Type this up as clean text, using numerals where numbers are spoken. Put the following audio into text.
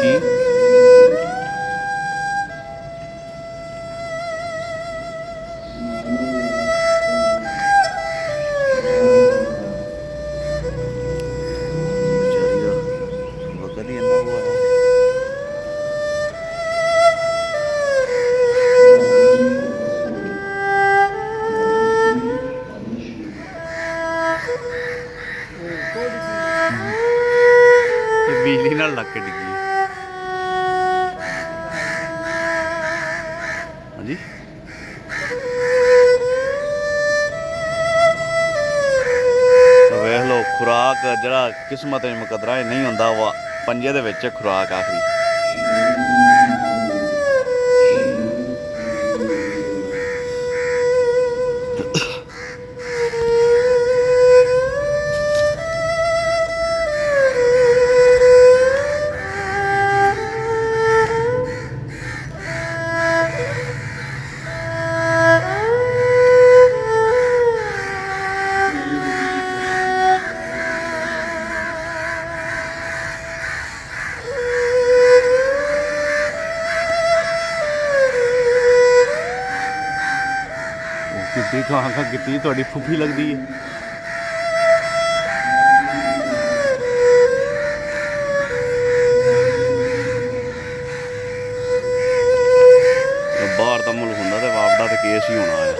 डिग्गी बिजली नाल लग के डिग्गी। हाँ जी वेख लो खुराक जरा किस्मत मुकदरा नहीं होंदा वा पंजे दे विच खुराक आखरी। कितनी खां कितनी थोड़ी फुफी लगती है। बाहर का मुल्क होंदा ते वापदा ते केस ही होना है।